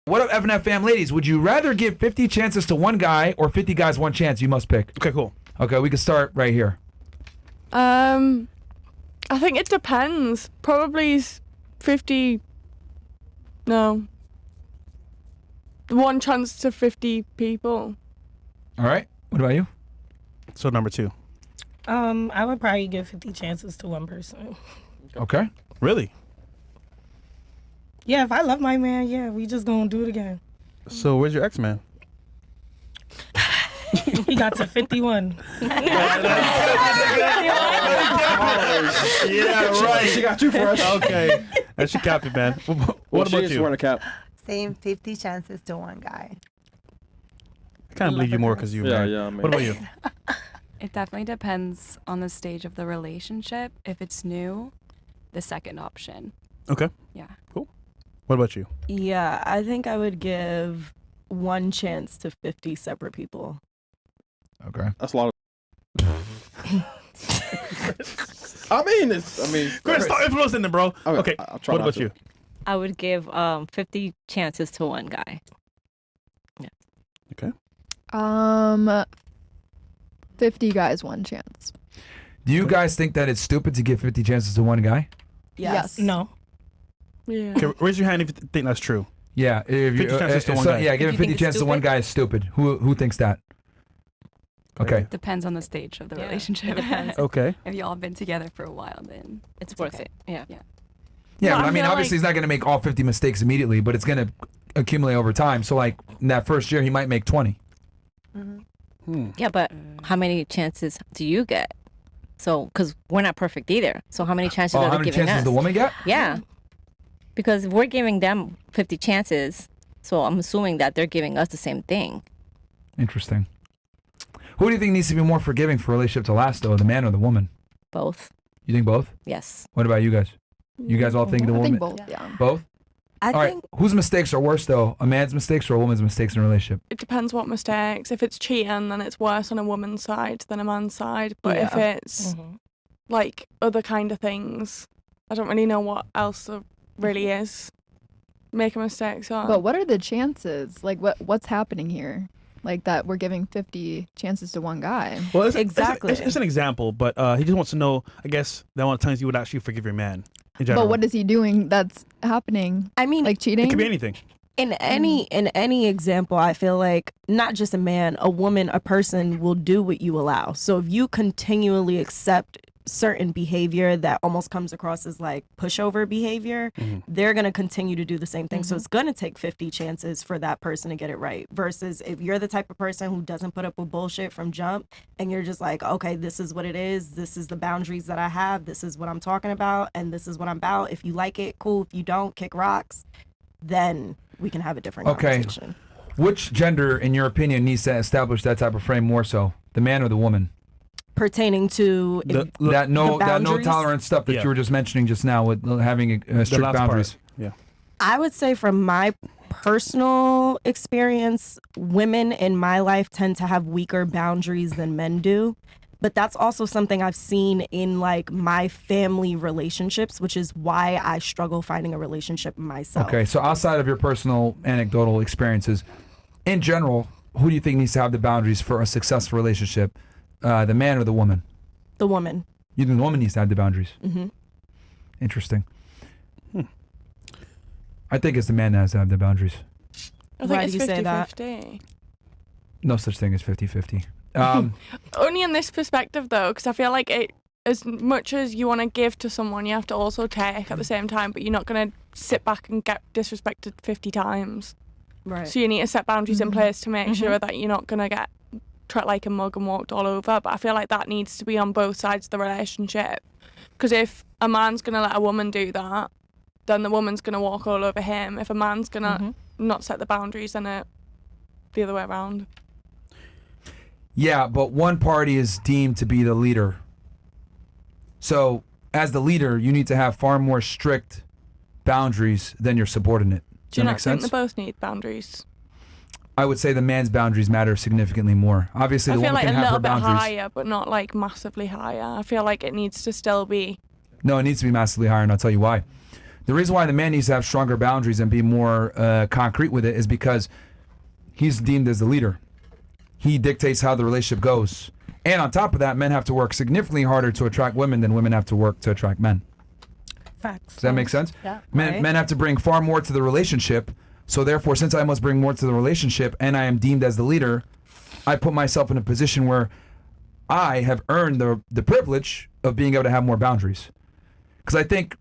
What up, FNF fam ladies? Would you rather give 50 chances to one guy or 50 guys one chance? You must pick. Okay, cool. Okay, we can start right here. I think it depends. Probably 50. No. One chance to 50 people. All right. What about you? So number 2. I would probably give 50 chances to one person. Okay. Really? Yeah, if I love my man, yeah, we just gonna do it again. So where's your ex-man? He got to 51. Yeah, right. She got 2 for us. Okay. And she capped it, man. What about you? A cap. Same 50 chances to one guy. I kind of believe you more because you're married. Yeah, man. What about you? It definitely depends on the stage of the relationship. If it's new, the second option. Okay. Yeah. Cool. What about you? Yeah, I think I would give one chance to 50 separate people. Okay. That's a lot of. I mean, Chris, start influencing them, bro. Okay. I'll try What not about to. you? I would give 50 chances to one guy. Okay. 50 guys, one chance. Do you guys think that it's stupid to give 50 chances to one guy? Yes. No. Yeah. Okay, raise your hand if you think that's true. Yeah. If 50 chances to one guy. Yeah, giving you think 50 it's chances to one stupid? guy is stupid. Who thinks that? Okay. Depends on the stage of the Yeah, relationship. it depends. Okay. If y'all been together for a while, then It's worth okay. it. Yeah. Yeah, Well, but I I mean, feel obviously like- he's not going to make all 50 mistakes immediately, but it's going to accumulate over time. So, like, in that first year, he might make 20. Yeah, but how many chances do you get? So, because we're not perfect either. So how many chances Oh, are how they many giving chances us? does the woman get? Yeah. Because if we're giving them 50 chances, so I'm assuming that they're giving us the same thing. Interesting. Who do you think needs to be more forgiving for a relationship to last, though, the man or the woman? Both. You think both? Yes. What about you guys? You guys all think the I woman? think both, yeah. Both? I All right. think Whose mistakes are worse, though? A man's mistakes or a woman's mistakes in a relationship? It depends what mistakes. If it's cheating, then it's worse on a woman's side than a man's side. But if Yeah. it's like other kind of things, I don't really know what else there really is. Making mistakes on. But what are the chances? Like, what's happening here? Like that we're giving 50 chances to one guy. Well, it's, Exactly. It's an example, but he just wants to know, I guess, the amount of times you would actually forgive your man in general. But what is he doing that's happening? I mean, Like cheating? It could be anything. in any example, I feel like not just a man, a woman, a person will do what you allow. So if you continually accept certain behavior that almost comes across as like pushover behavior, they're going to continue to do the same thing. So it's going to take 50 chances for that person to get it right, versus if you're the type of person who doesn't put up with bullshit from jump and you're just like, okay, this is what it is, this is the boundaries that I have, this is what I'm talking about, and this is what I'm about. If you like it, cool. If you don't, kick rocks. Then we can have a different conversation. Which gender, in your opinion, needs to establish that type of frame more so? The man or the woman? Pertaining to That no boundaries? tolerance stuff that Yeah. you were just mentioning just now with having The strict last boundaries. part. Yeah. I would say from my personal experience, women in my life tend to have weaker boundaries than men do. But that's also something I've seen in like my family relationships, which is why I struggle finding a relationship myself. Okay, so outside of your personal anecdotal experiences, in general, who do you think needs to have the boundaries for a successful relationship? The man or the woman? The woman. You think the woman needs to have the boundaries? Mm-hmm. Interesting. I think it's the man that has to have the boundaries. I think Why it's do you say that? 50-50. No such thing as 50-50. Only in this perspective, though, because I feel like it, as much as you want to give to someone, you have to also take at the same time, but you're not going to sit back and get disrespected 50 times. Right. So you need to set boundaries in place to make sure that you're not going to get treated like a mug and walked all over. But I feel like that needs to be on both sides of the relationship. Because if a man's going to let a woman do that, then the woman's going to walk all over him. If a man's going to not set the boundaries, then the other way around. Yeah, but one party is deemed to be the leader. So, as the leader, you need to have far more strict boundaries than your subordinate. Do you that not make think sense? they both need boundaries? I would say the man's boundaries matter significantly more. Obviously, I the feel woman like can a have little her bit boundaries. higher, but not like massively higher. I feel like it needs to still be. No, it needs to be massively higher, and I'll tell you why. The reason why the man needs to have stronger boundaries and be more concrete with it is because he's deemed as the leader. He dictates how the relationship goes. And on top of that, men have to work significantly harder to attract women than women have to work to attract men. Facts. Does that make sense? Yeah. Men have to bring far more to the relationship. So therefore, since I must bring more to the relationship and I am deemed as the leader, I put myself in a position where I have earned the privilege of being able to have more boundaries. Because I think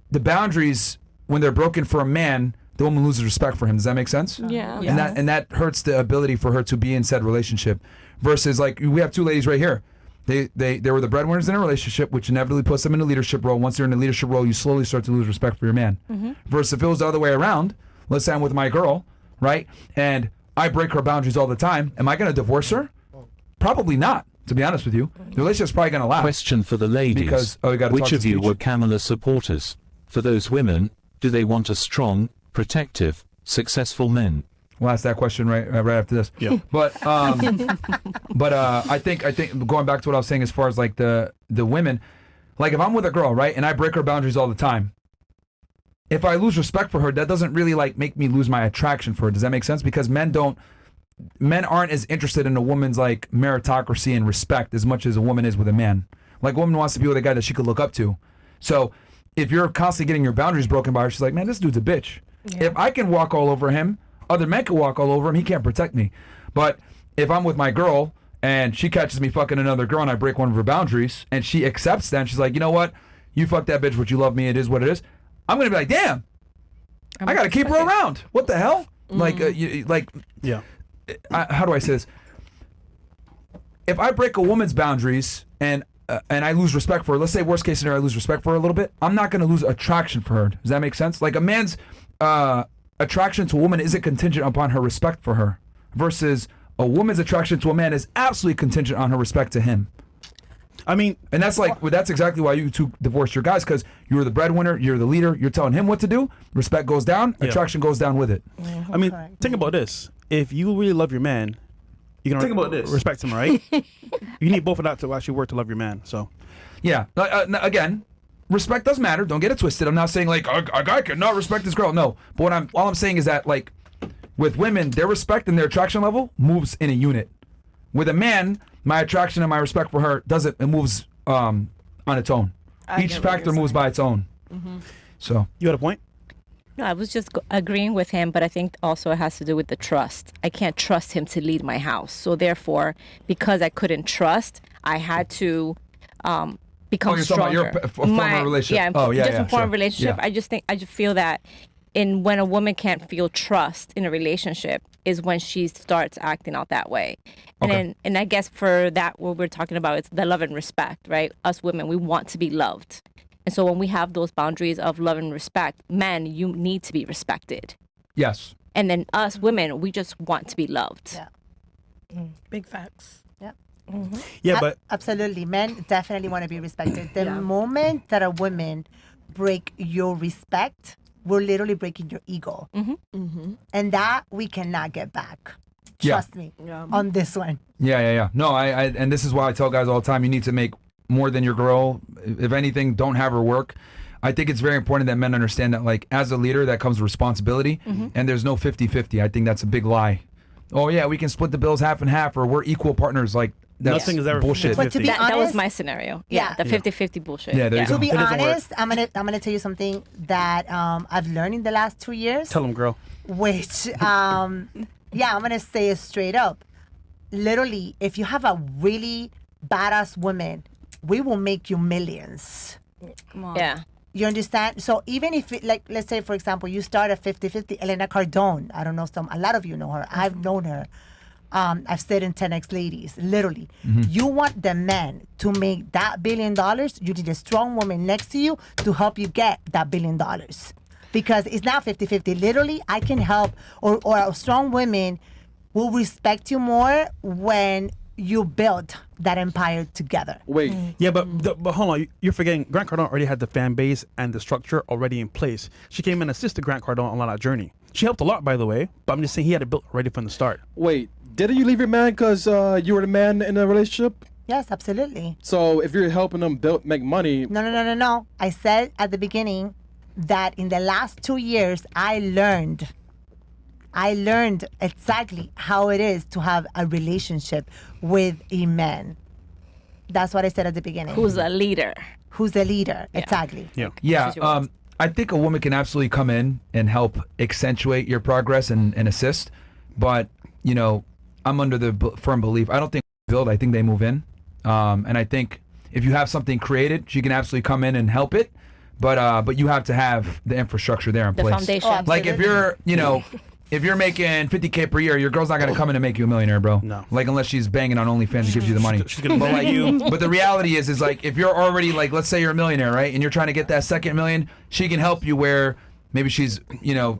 the boundaries, when they're broken for a man, the woman loses respect for him. Does that make sense? Yeah. And that hurts the ability for her to be in said relationship. Versus, like, we have two ladies right here. They were the breadwinners in a relationship, which inevitably puts them in a leadership role. Once they're in a leadership role, you slowly start to lose respect for your man. Versus if it was the other way around, let's say I'm with my girl, right? And I break her boundaries all the time. Am I going to divorce her? Probably not, to be honest with you. The relationship's probably going to last. Question for the ladies. Because, we gotta which talk to of you speech. were Kamala supporters? For those women, do they want a strong, protective, successful men? We'll ask that question right after this. Yeah. But I think going back to what I was saying as far as like the women, like if I'm with a girl, right, and I break her boundaries all the time, if I lose respect for her, that doesn't really like make me lose my attraction for her. Does that make sense? Because men aren't as interested in a woman's like meritocracy and respect as much as a woman is with a man. Like a woman wants to be with a guy that she could look up to. So if you're constantly getting your boundaries broken by her, she's like, man, this dude's a bitch. Yeah. If I can walk all over him, other men can walk all over him. He can't protect me. But if I'm with my girl and she catches me fucking another girl and I break one of her boundaries and she accepts that and she's like, you know what? You fucked that bitch, but you love me. It is what it is. I'm going to be like, damn, I got to keep her around. What the hell? Like, Yeah. how do I say this? If I break a woman's boundaries and I lose respect for her, let's say worst case scenario, I lose respect for her a little bit, I'm not going to lose attraction for her. Does that make sense? Like a man's attraction to a woman isn't contingent upon her respect for her, versus a woman's attraction to a man is absolutely contingent on her respect to him. I mean, And that's exactly why you two divorced your guys, because you're the breadwinner, you're the leader, you're telling him what to do, respect goes down, Yeah. attraction goes down with it. I mean, think about this. If you really love your man, you're gonna respect him, right? You need both of that to actually work to love your man. So, Yeah. Again, respect does matter. Don't get it twisted. I'm not saying like a guy cannot respect his girl. No. But all I'm saying is that like with women, their respect and their attraction level moves in a unit. With a man, my attraction and my respect for her it moves on its own. Each factor moves by its own. So you had a point? No, I was just agreeing with him, but I think also it has to do with the trust. I can't trust him to lead my house. So therefore, because I couldn't trust, I had to become you're stronger. talking about your former relationship. Yeah, different form sure. of relationship. Yeah. I just feel that when a woman can't feel trust in a relationship is when she starts acting out that way. And Okay. I guess for that, what we're talking about is the love and respect, right? Us women, we want to be loved. And so when we have those boundaries of love and respect, men, you need to be respected. Yes. And then us women, we just want to be loved. Yeah. Big facts. Yeah, but Absolutely. Men definitely want to be respected. The moment that a woman break your respect, we're literally breaking your ego. And that we cannot get back. Yeah. Trust me on this one. Yeah. No, I and this is why I tell guys all the time, you need to make more than your girl. If anything, don't have her work. I think it's very important that men understand that, like, as a leader, that comes responsibility, and there's no 50-50. I think that's a big lie. Oh, yeah, we can split the bills half and half, or we're equal partners. Like, that's nothing is ever bullshit. 50-50. But to be That was honest- my scenario. Yeah. The 50-50 bullshit. Yeah, there you To go. be It doesn't work. honest, I'm gonna tell you something that I've learned in the last 2 years. tell him, girl. Which I'm gonna say it straight up. Literally, if you have a really badass woman, we will make you millions. Come on. Yeah. You understand? So even if like, let's say for example, you start at 50-50, Elena Cardone, I don't know, a lot of you know her. I've known her. I've stayed in 10X Ladies, literally. You want the man to make that $1 billion, you need a strong woman next to you to help you get that $1 billion. Because it's not 50-50. Literally, I can help, or a strong woman will respect you more when you build that empire together. Wait, Yeah, but hold on. You're forgetting Grant Cardone already had the fan base and the structure already in place. She came and assisted Grant Cardone along that journey. She helped a lot, by the way, but I'm just saying he had it built ready from the start. wait. Didn't you leave your man because you were the man in a relationship? Yes, absolutely. So if you're helping them make money, No. I said at the beginning that in the last 2 years I learned exactly how it is to have a relationship with a man. That's what I said at the beginning. Who's a leader? Who's the leader? Exactly. Yeah. I think a woman can absolutely come in and help accentuate your progress and assist. But, you know, I'm under the firm belief, I don't think they build, I think they move in. And I think if you have something created, she can absolutely come in and help it. But you have to have the infrastructure there in The place. foundation. Like if you're, you know, if you're making $50K per year, your girl's not gonna come in and make you a millionaire, bro. No. Like unless she's banging on OnlyFans and gives you the money. She's gonna But like you. But the reality is like if you're already like, let's say you're a millionaire, right? And you're trying to get that second million, she can help you where maybe she's, you know,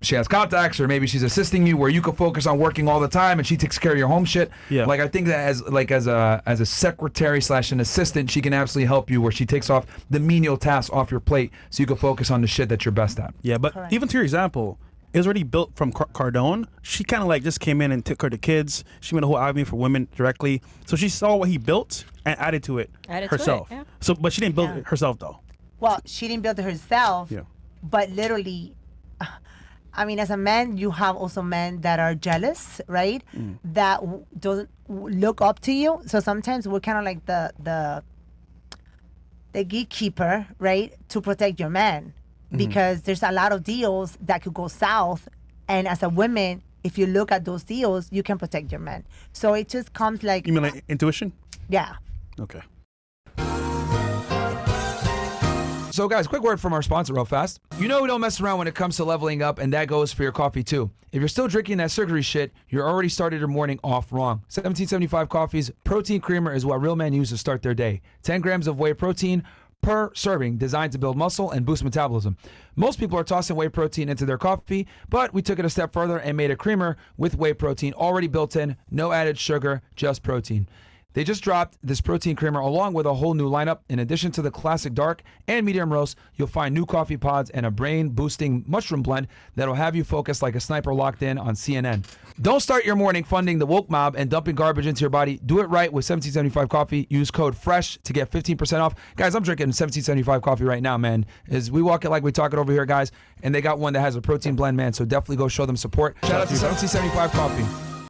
she has contacts, or maybe she's assisting you where you can focus on working all the time and she takes care of your home shit. Yeah. Like I think that as a secretary / an assistant, she can absolutely help you where she takes off the menial tasks off your plate so you can focus on the shit that you're best at. Yeah, but even to your example, it was already built from Cardone. She kind of like just came in and took care of the kids. She made a whole avenue for women directly. So she saw what he built and added to it herself. yeah. So, but she didn't build it herself though. Well, she didn't build it herself. Yeah. But literally, I mean, as a man, you have also men that are jealous, right? That don't look up to you. So sometimes we're kind of like the gatekeeper, right, to protect your man, because there's a lot of deals that could go south, and as a woman, if you look at those deals, you can protect your man. So it just comes like, You mean like intuition? yeah. Okay. So guys, quick word from our sponsor real fast. You know we don't mess around when it comes to leveling up, and that goes for your coffee too. If you're still drinking that sugary shit, you're already started your morning off wrong. 1775 Coffee's protein creamer is what real men use to start their day. 10 grams of whey protein per serving, designed to build muscle and boost metabolism. Most people are tossing whey protein into their coffee, but we took it a step further and made a creamer with whey protein already built in, no added sugar, just protein. They just dropped this protein creamer along with a whole new lineup. In addition to the classic dark and medium roast, you'll find new coffee pods and a brain-boosting mushroom blend that'll have you focused like a sniper locked in on CNN. Don't start your morning funding the woke mob and dumping garbage into your body. Do it right with 1775 Coffee. Use code FRESH to get 15% off. Guys, I'm drinking 1775 Coffee right now, man. As we walk it like we talk it over here, guys, and they got one that has a protein blend, man, so definitely go show them support. Shout out to 1775 Coffee.